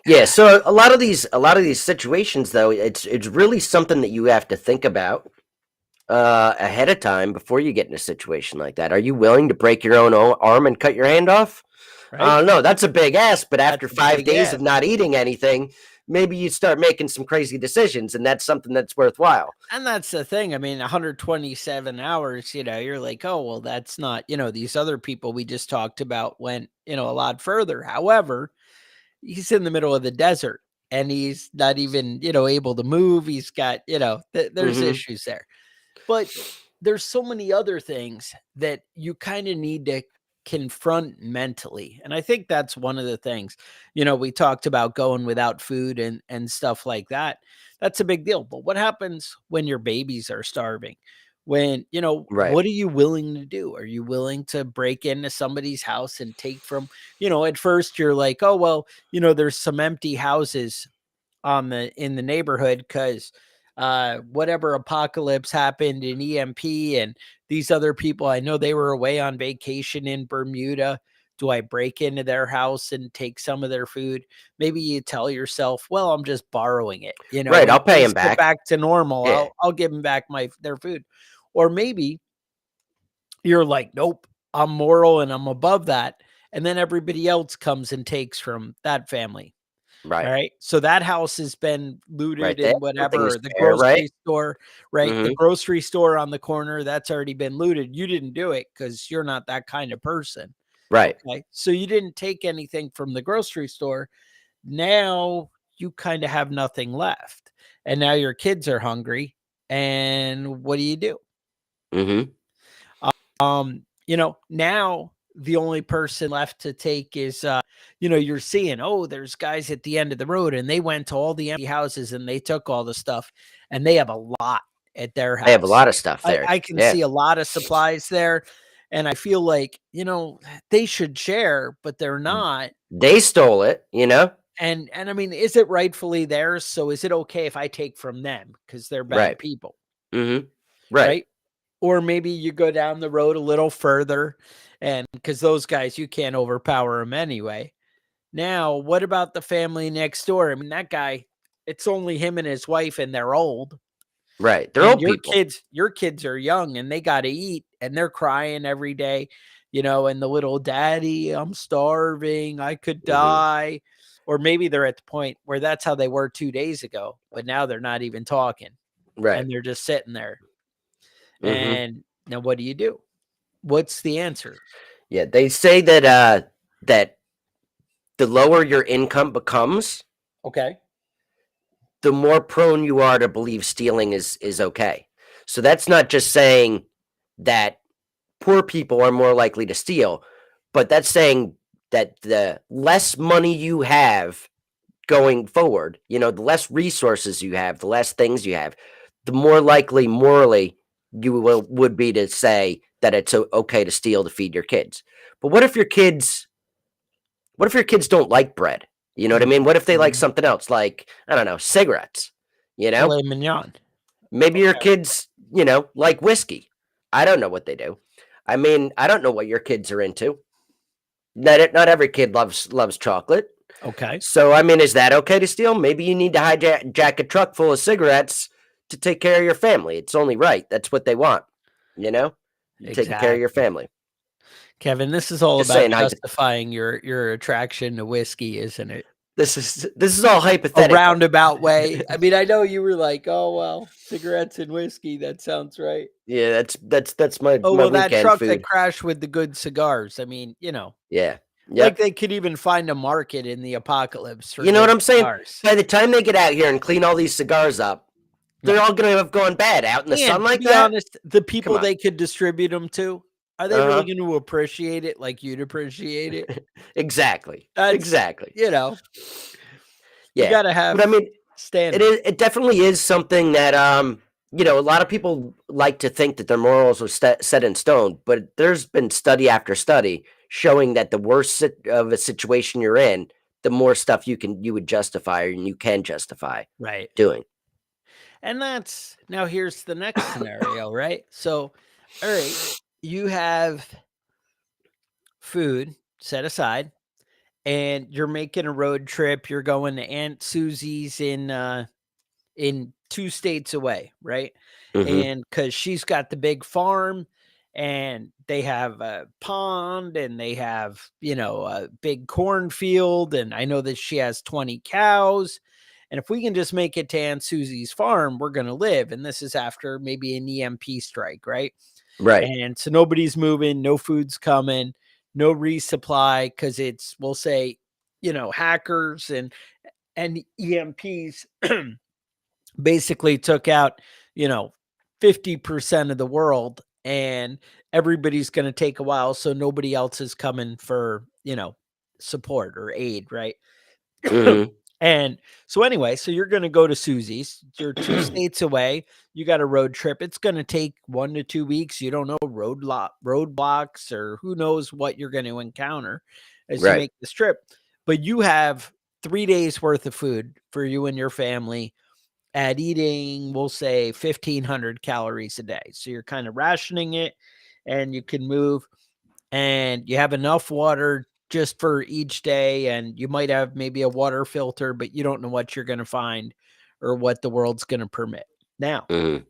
Speaker 3: Yeah, so a lot of these situations though, it's really something that you have to think about ahead of time before you get in a situation like that. Are you willing to break your own arm and cut your hand off?
Speaker 2: right?
Speaker 3: No, that's a big ask, but after
Speaker 2: That's a
Speaker 3: 5
Speaker 2: big
Speaker 3: days of
Speaker 2: ask.
Speaker 3: not eating anything, maybe you start making some crazy decisions, and that's something that's worthwhile.
Speaker 2: And that's the thing. I mean, 127 hours, you're like, "Oh, well, that's not, these other people we just talked about went, a lot further." However, he's in the middle of the desert and he's not even, able to move. He's got, there's
Speaker 3: Mhm.
Speaker 2: issues there. But there's so many other things that you kind of need to confront mentally. And I think that's one of the things, we talked about going without food and stuff like that. That's a big deal. But what happens when your babies are starving? When,
Speaker 3: Right.
Speaker 2: what are you willing to do? Are you willing to break into somebody's house and take from, at first you're like, oh, well, there's some empty houses in the neighborhood because whatever apocalypse happened in EMP and these other people, I know they were away on vacation in Bermuda. Do I break into their house and take some of their food? Maybe you tell yourself, well, I'm just borrowing it,
Speaker 3: Right. I'll
Speaker 2: and
Speaker 3: pay him
Speaker 2: things get
Speaker 3: back.
Speaker 2: back to normal.
Speaker 3: Yeah.
Speaker 2: I'll give them back their food. Or maybe you're like, nope, I'm moral and I'm above that. And then everybody else comes and takes from that family. All
Speaker 3: Right.
Speaker 2: right. So that house has been
Speaker 3: Right.
Speaker 2: looted
Speaker 3: There.
Speaker 2: and
Speaker 3: Everything
Speaker 2: whatever,
Speaker 3: is
Speaker 2: or the
Speaker 3: fair, right?
Speaker 2: grocery store, right? The
Speaker 3: Mm-hmm.
Speaker 2: grocery store on the corner, that's already been looted. You didn't do it because you're not that kind of person.
Speaker 3: Right.
Speaker 2: Okay. So you didn't take anything from the grocery store. Now you kind of have nothing left. And now your kids are hungry. And what do you do?
Speaker 3: Mm-hmm.
Speaker 2: Now the only person left to take is you're seeing, oh, there's guys at the end of the road and they went to all the empty houses and they took all the stuff and they have a lot at their
Speaker 3: They have a
Speaker 2: house.
Speaker 3: lot of stuff there.
Speaker 2: I can
Speaker 3: Yeah.
Speaker 2: see a lot of supplies there. And I feel like, they should share, but they're not.
Speaker 3: They stole it, you know?
Speaker 2: And I mean, is it rightfully theirs? So is it okay if I take from them because they're bad
Speaker 3: Right.
Speaker 2: people?
Speaker 3: Mm-hmm. Right.
Speaker 2: Right. Or maybe you go down the road a little further and because those guys, you can't overpower them anyway. Now, what about the family next door? I mean, that guy, it's only him and his wife and they're old.
Speaker 3: Right. They're
Speaker 2: And
Speaker 3: old people.
Speaker 2: your kids are young and they got to eat and they're crying every day, and the little daddy, I'm starving, I could
Speaker 3: Mm-hmm.
Speaker 2: die. Or maybe they're at the point where that's how they were 2 days ago, but now they're not even talking
Speaker 3: Right.
Speaker 2: and they're just sitting there.
Speaker 3: Mm-hmm.
Speaker 2: And now what do you do? What's the answer?
Speaker 3: Yeah. They say that the lower your income becomes,
Speaker 2: Okay.
Speaker 3: the more prone you are to believe stealing is okay. So that's not just saying that poor people are more likely to steal, but that's saying that the less money you have going forward, the less resources you have, the less things you have, the more likely morally would be to say that it's okay to steal to feed your kids. But what if your kids don't like bread? You know what I mean? What if they like
Speaker 2: Mhm.
Speaker 3: something else, like, I don't know, cigarettes? You know,
Speaker 2: Filet mignon.
Speaker 3: maybe your
Speaker 2: Okay.
Speaker 3: kids, like whiskey. I don't know what they do. I mean, I don't know what your kids are into. Not every kid loves chocolate.
Speaker 2: Okay.
Speaker 3: So, I mean, is that okay to steal? Maybe you need to hijack a truck full of cigarettes to take care of your family. It's only right. That's what they want. You know, you taking care of your
Speaker 2: Exactly.
Speaker 3: family.
Speaker 2: Kevin, this is all
Speaker 3: Just
Speaker 2: about
Speaker 3: saying.
Speaker 2: justifying your attraction to whiskey, isn't it?
Speaker 3: This is all
Speaker 2: A
Speaker 3: hypothetical.
Speaker 2: roundabout way. I mean, I know you were like, "Oh, well, cigarettes and whiskey, that sounds right."
Speaker 3: Yeah, that's my
Speaker 2: Oh,
Speaker 3: my
Speaker 2: well, that
Speaker 3: weekend
Speaker 2: truck that
Speaker 3: food.
Speaker 2: crashed with the good cigars. I mean,
Speaker 3: Yeah.
Speaker 2: like
Speaker 3: Yep.
Speaker 2: they could even find a market in the apocalypse for
Speaker 3: You know what
Speaker 2: good
Speaker 3: I'm saying?
Speaker 2: cigars.
Speaker 3: By the time they get out here and clean all these cigars up, they're
Speaker 2: Right.
Speaker 3: all gonna have gone bad out in the sun
Speaker 2: And to
Speaker 3: like
Speaker 2: be
Speaker 3: that.
Speaker 2: honest, the
Speaker 3: Come
Speaker 2: people
Speaker 3: on.
Speaker 2: they could distribute them to, are they really
Speaker 3: Uh
Speaker 2: going to appreciate it like you'd appreciate it?
Speaker 3: huh. Exactly.
Speaker 2: That's,
Speaker 3: Exactly.
Speaker 2: you
Speaker 3: Yeah.
Speaker 2: got to
Speaker 3: But I
Speaker 2: have
Speaker 3: mean, It
Speaker 2: standards.
Speaker 3: is. It definitely is something that a lot of people like to think that their morals are set in stone. But there's been study after study showing that the worse of a situation you're in, the more stuff you would justify and you can justify
Speaker 2: Right.
Speaker 3: doing.
Speaker 2: And that's now here's the next scenario, right? So, all right, you have food set aside and you're making a road trip. You're going to Aunt Susie's in 2 states away, right?
Speaker 3: Hmm.
Speaker 2: And cuz she's got the big farm and they have a pond and they have, a big cornfield and I know that she has 20 cows. And if we can just make it to Aunt Susie's farm, we're going to live. And this is after maybe an EMP strike, right?
Speaker 3: Right.
Speaker 2: And so nobody's moving, no food's coming, no resupply cuz it's we'll say, hackers and EMPs basically took out, you know, 50% of the world and everybody's going to take a while. So nobody else is coming for, support or aid. Right.
Speaker 3: Mhm.
Speaker 2: And so anyway, so you're going to go to Susie's. You're 2 states away. You got a road trip. It's going to take 1 to 2 weeks. You don't know roadblocks or who knows what you're going to encounter as you
Speaker 3: Right.
Speaker 2: make this trip. But you have 3 days worth of food for you and your family at eating, we'll say 1,500 calories a day. So you're kind of rationing it and you can move and you have enough water just for each day. And you might have maybe a water filter, but you don't know what you're going to find or what the world's going to permit. Now,
Speaker 3: Mhm.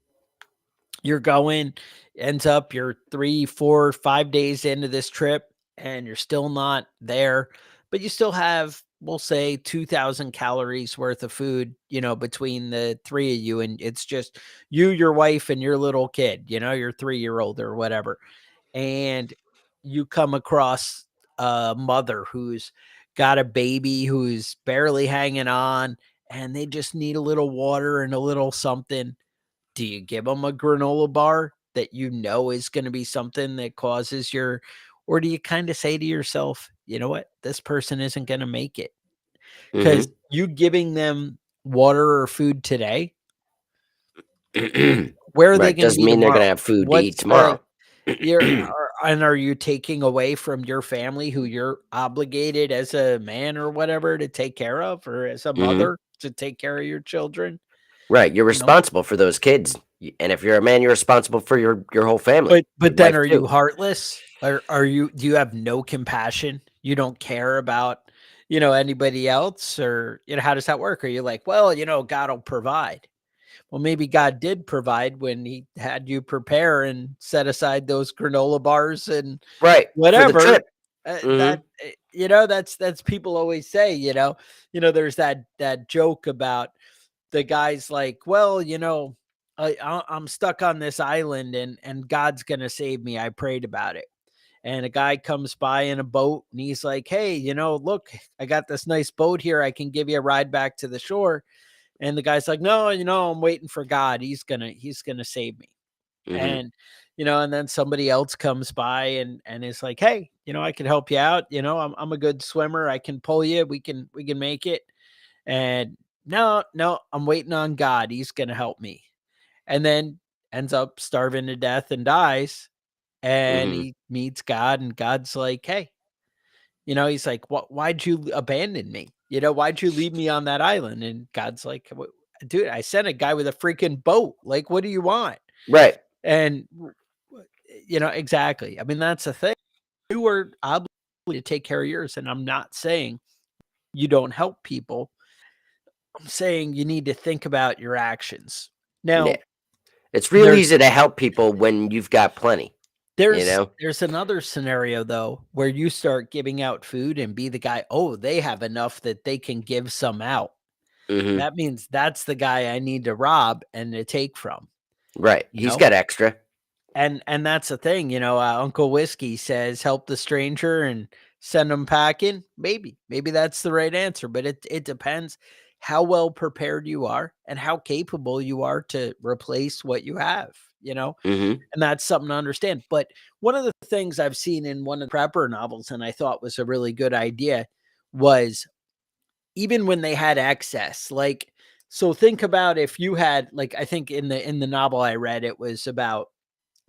Speaker 2: you're going, ends up you're 3, 4, 5 days into this trip and you're still not there, but you still have, we'll say 2,000 calories worth of food, between the three of you. And it's just you, your wife, and your little kid, your 3-year-old or whatever. And you come across a mother who's got a baby who's barely hanging on and they just need a little water and a little something. Do you give them a granola bar that is going to be something that causes or do you kind of say to yourself, you know what, this person isn't going to make it? Because
Speaker 3: Mhm.
Speaker 2: you giving them water or food today, where are they
Speaker 3: Right.
Speaker 2: going to
Speaker 3: Doesn't
Speaker 2: be
Speaker 3: mean they're gonna
Speaker 2: tomorrow?
Speaker 3: have food to eat
Speaker 2: What's the
Speaker 3: tomorrow.
Speaker 2: and are you taking away from your family who you're obligated as a man or whatever to take care of, or as a
Speaker 3: Mhm.
Speaker 2: mother to take care of your children?
Speaker 3: Right. You're
Speaker 2: You know,
Speaker 3: responsible for those kids, and if you're a man, you're responsible for your whole family, your
Speaker 2: but then
Speaker 3: wife
Speaker 2: are
Speaker 3: too.
Speaker 2: you heartless? Do you have no compassion? You don't care about, anybody else, or how does that work? Are you like, well, God will provide? Well, maybe God did provide when he had you prepare and set aside those granola bars and
Speaker 3: Right. For the
Speaker 2: whatever.
Speaker 3: trip. Mhm.
Speaker 2: That's people always say, there's that joke about the guy's like, well, I'm stuck on this island and God's gonna save me. I prayed about it. And a guy comes by in a boat and he's like, hey, look, I got this nice boat here. I can give you a ride back to the shore. And the guy's like, no, I'm waiting for God. He's gonna save me.
Speaker 3: Mhm.
Speaker 2: And and then somebody else comes by and is like, hey, I can help you out. I'm a good swimmer. I can pull you. We can make it. And no, no, I'm waiting on God. He's gonna help me. And then ends up starving to death and dies. And
Speaker 3: Mhm.
Speaker 2: he meets God, and God's like, hey, he's like, why'd you abandon me? Why'd you leave me on that island? And God's like, dude, I sent a guy with a freaking boat. Like, what do you want?
Speaker 3: Right.
Speaker 2: And exactly. I mean, that's the thing. You are obligated to take care of yours. And I'm not saying you don't help people. I'm saying you need to think about your actions.
Speaker 3: Yeah.
Speaker 2: Now,
Speaker 3: It's real
Speaker 2: there's
Speaker 3: easy to help people when you've got plenty, you
Speaker 2: there's
Speaker 3: know?
Speaker 2: there's another scenario though where you start giving out food and be the guy, oh, they have enough that they can give some out.
Speaker 3: Mhm.
Speaker 2: That means that's the guy I need to rob and to take from,
Speaker 3: Right.
Speaker 2: you
Speaker 3: He's
Speaker 2: know?
Speaker 3: got extra.
Speaker 2: And that's the thing, Uncle Whiskey says, "Help the stranger and send them packing." Maybe that's the right answer, but it depends how well prepared you are and how capable you are to replace what you have,
Speaker 3: Mhm.
Speaker 2: and that's something to understand. But one of the things I've seen in one of the prepper novels, and I thought was a really good idea, was even when they had excess, like, so think about if you had, like, I think in the novel I read, it was about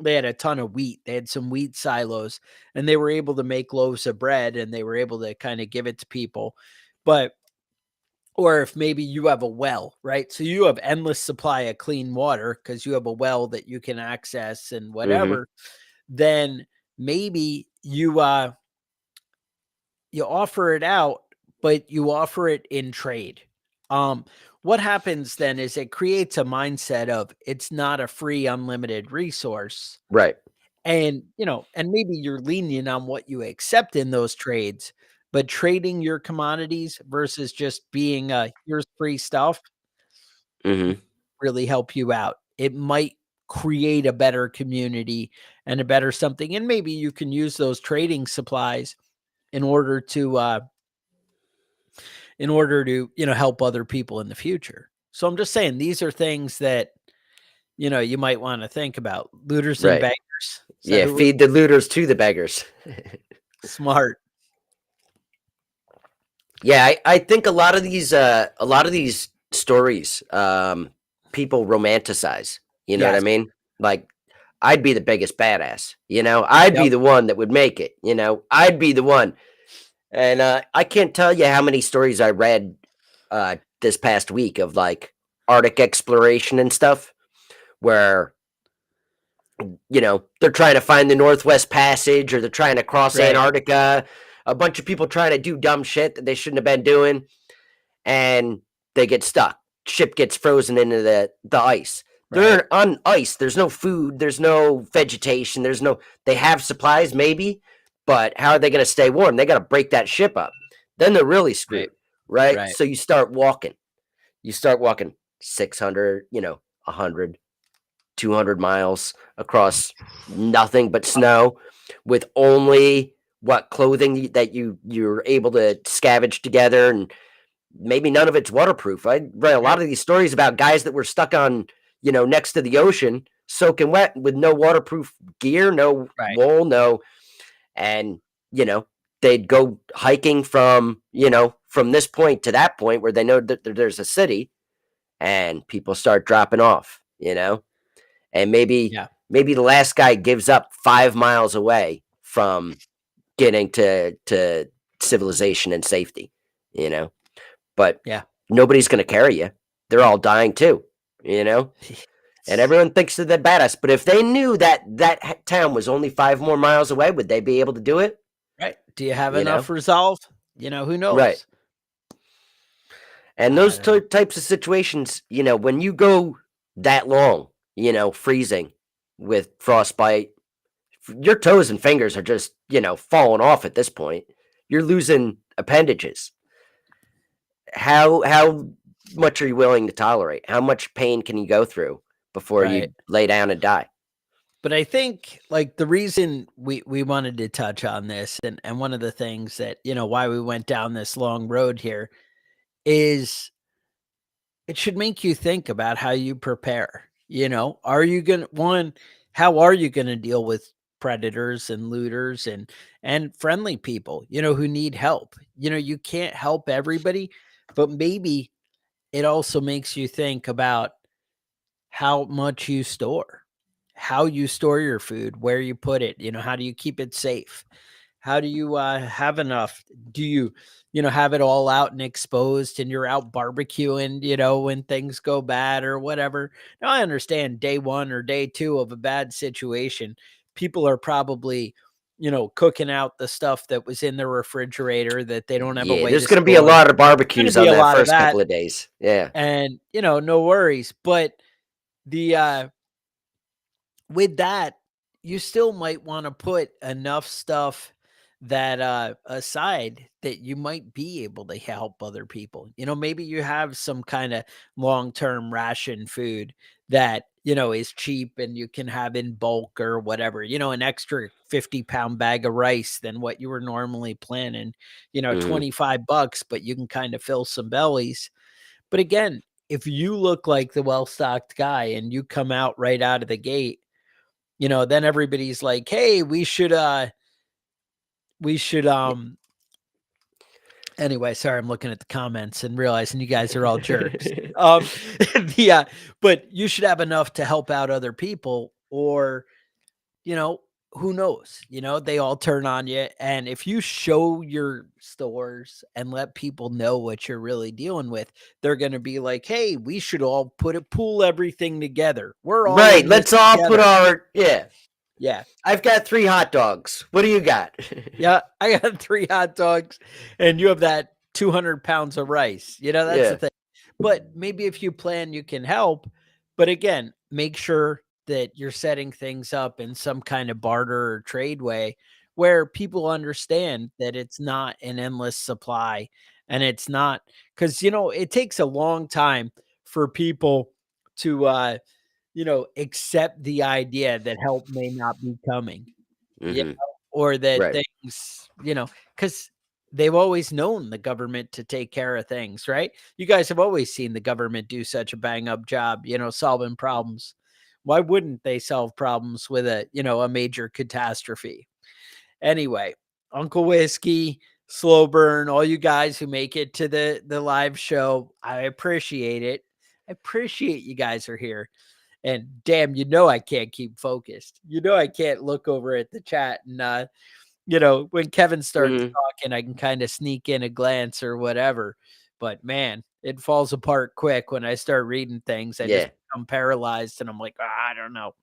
Speaker 2: they had a ton of wheat. They had some wheat silos and they were able to make loaves of bread and they were able to kind of give it to people. But, or if maybe you have a well, right? So you have endless supply of clean water because you have a well that you can access and
Speaker 3: Mhm.
Speaker 2: whatever, then maybe you offer it out, but you offer it in trade. Um, what happens then is it creates a mindset of it's not a free, unlimited resource.
Speaker 3: Right.
Speaker 2: And maybe you're lenient on what you accept in those trades, but trading your commodities versus just being here's free stuff
Speaker 3: Mhm.
Speaker 2: really help you out. It might create a better community and a better something. And maybe you can use those trading supplies in order to help other people in the future. So I'm just saying these are things that you might want to think about. Looters and
Speaker 3: Right.
Speaker 2: beggars. Is that
Speaker 3: Yeah,
Speaker 2: who it
Speaker 3: feed the looters to the beggars.
Speaker 2: smart.
Speaker 3: Yeah, I think a lot of these stories, people romanticize. You know what I
Speaker 2: Yes.
Speaker 3: mean? Like, I'd be the biggest badass. I'd be
Speaker 2: Yep.
Speaker 3: the one that would make it. I'd be the one. And I can't tell you how many stories I read this past week of like Arctic exploration and stuff, where they're trying to find the Northwest Passage, or they're trying to cross
Speaker 2: Right.
Speaker 3: Antarctica. A bunch of people trying to do dumb shit that they shouldn't have been doing, and they get stuck. Ship gets frozen into the ice.
Speaker 2: Right.
Speaker 3: They're on ice. There's no food. There's no vegetation. They have supplies maybe, but how are they going to stay warm? They got to break that ship up. Then they're really
Speaker 2: Right.
Speaker 3: screwed, right?
Speaker 2: Right.
Speaker 3: So you start walking. 600, 100, 200 miles across nothing but snow, with only what clothing that you're able to scavenge together, and maybe none of it's waterproof. I read a lot
Speaker 2: Right.
Speaker 3: of these stories about guys that were stuck on, next to the ocean, soaking wet with no waterproof gear, no
Speaker 2: Right.
Speaker 3: wool, no, and you know they'd go hiking from this point to that point where they know that there's a city, and people start dropping off, and maybe
Speaker 2: Yeah.
Speaker 3: maybe the last guy gives up 5 miles away from getting to civilization and safety, you know but
Speaker 2: Yeah.
Speaker 3: nobody's going to carry you. They're all dying too, you know? And
Speaker 2: It's
Speaker 3: everyone thinks they're the badass. But if they knew that town was only 5 more miles away, would they be able to do it?
Speaker 2: right. Do you have
Speaker 3: You know?
Speaker 2: enough resolve? Who
Speaker 3: Right.
Speaker 2: knows?
Speaker 3: And
Speaker 2: I
Speaker 3: those
Speaker 2: don't know.
Speaker 3: types of situations, when you go that long, freezing with frostbite, your toes and fingers are just, falling off at this point. You're losing appendages. How much are you willing to tolerate? How much pain can you go through before
Speaker 2: Right.
Speaker 3: you lay down and die?
Speaker 2: But I think like the reason we wanted to touch on this, and one of the things that, why we went down this long road here is it should make you think about how you prepare. Are you going to one how are you going to deal with predators and looters and friendly people, who need help? You can't help everybody, but maybe it also makes you think about how much you store, how you store your food, where you put it, how do you keep it safe? How do you have enough? Do you, have it all out and exposed and you're out barbecuing, when things go bad or whatever? Now, I understand day one or day two of a bad situation, people are probably, cooking out the stuff that was in their refrigerator that they don't have a
Speaker 3: Yeah,
Speaker 2: way
Speaker 3: there's
Speaker 2: to
Speaker 3: going to be a
Speaker 2: store.
Speaker 3: lot of
Speaker 2: Going to
Speaker 3: barbecues
Speaker 2: be
Speaker 3: on
Speaker 2: a
Speaker 3: that
Speaker 2: lot of
Speaker 3: first
Speaker 2: that.
Speaker 3: couple of days. Yeah.
Speaker 2: And, no worries. But the with that, you still might want to put enough stuff that aside that you might be able to help other people. Maybe you have some kind of long-term ration food that, is cheap and you can have in bulk or whatever, an extra 50-pound bag of rice than what you were normally planning,
Speaker 3: Hmm.
Speaker 2: $25, but you can kind of fill some bellies. But again, if you look like the well-stocked guy and you come out right out of the gate, then everybody's like, "Hey, we should anyway, sorry, I'm looking at the comments and realizing you guys are all jerks. Yeah, but you should have enough to help out other people, or, you know, who knows? They all turn on you. And if you show your stores and let people know what you're really dealing with, they're going to be like, "Hey, we should all pool everything together. We're all
Speaker 3: Right.
Speaker 2: in this
Speaker 3: Let's all put
Speaker 2: together."
Speaker 3: our, yeah.
Speaker 2: Yeah.
Speaker 3: I've got 3 hot dogs. What do you got?
Speaker 2: Yeah, I got 3 hot dogs, and you have that 200 pounds of rice. That's the
Speaker 3: Yeah.
Speaker 2: thing. But maybe if you plan, you can help. But again, make sure that you're setting things up in some kind of barter or trade way where people understand that it's not an endless supply, and it's not because, it takes a long time for people to, accept the idea that help may not be coming. Yeah,
Speaker 3: Hmm.
Speaker 2: or that
Speaker 3: Right.
Speaker 2: things, because they've always known the government to take care of things, right? You guys have always seen the government do such a bang up job, solving problems Why wouldn't they solve problems with a, a major catastrophe? Anyway, Uncle Whiskey, Slow Burn, all you guys who make it to the live show, I appreciate it. I appreciate you guys are here. And damn, I can't keep focused. I can't look over at the chat and when Kevin starts talking, I can kind of sneak in a glance or whatever. But man, it falls apart quick when I start reading things. I just become paralyzed and I'm like, I don't know.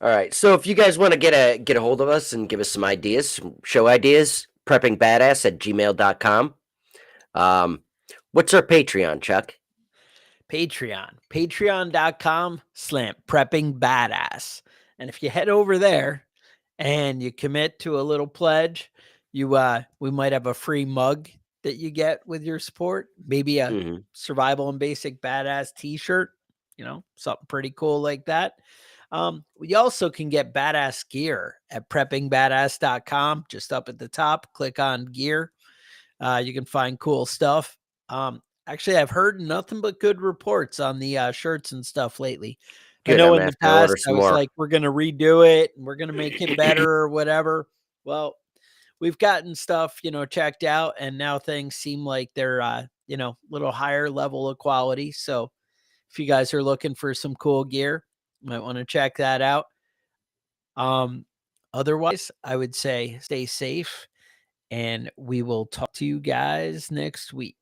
Speaker 3: All right. So if you guys want to get a hold of us and give us some ideas, some show ideas, preppingbadass@gmail.com. What's our Patreon, Chuck?
Speaker 2: Patreon.com/preppingbadass. And if you head over there and you commit to a little pledge, we might have a free mug that you get with your support, maybe a survival and basic badass t-shirt, something pretty cool like that. We also can get badass gear at preppingbadass.com. Just up at the top, click on gear. You can find cool stuff. Actually, I've heard nothing but good reports on the shirts and stuff lately.
Speaker 3: Good,
Speaker 2: I know
Speaker 3: I'm
Speaker 2: in the
Speaker 3: gonna have to order
Speaker 2: past
Speaker 3: some
Speaker 2: I was
Speaker 3: more.
Speaker 2: like, we're going to redo it and we're going to make it better or whatever. Well, we've gotten stuff, checked out, and now things seem like they're, a little higher level of quality. So if you guys are looking for some cool gear, you might want to check that out. Otherwise, I would say stay safe, and we will talk to you guys next week.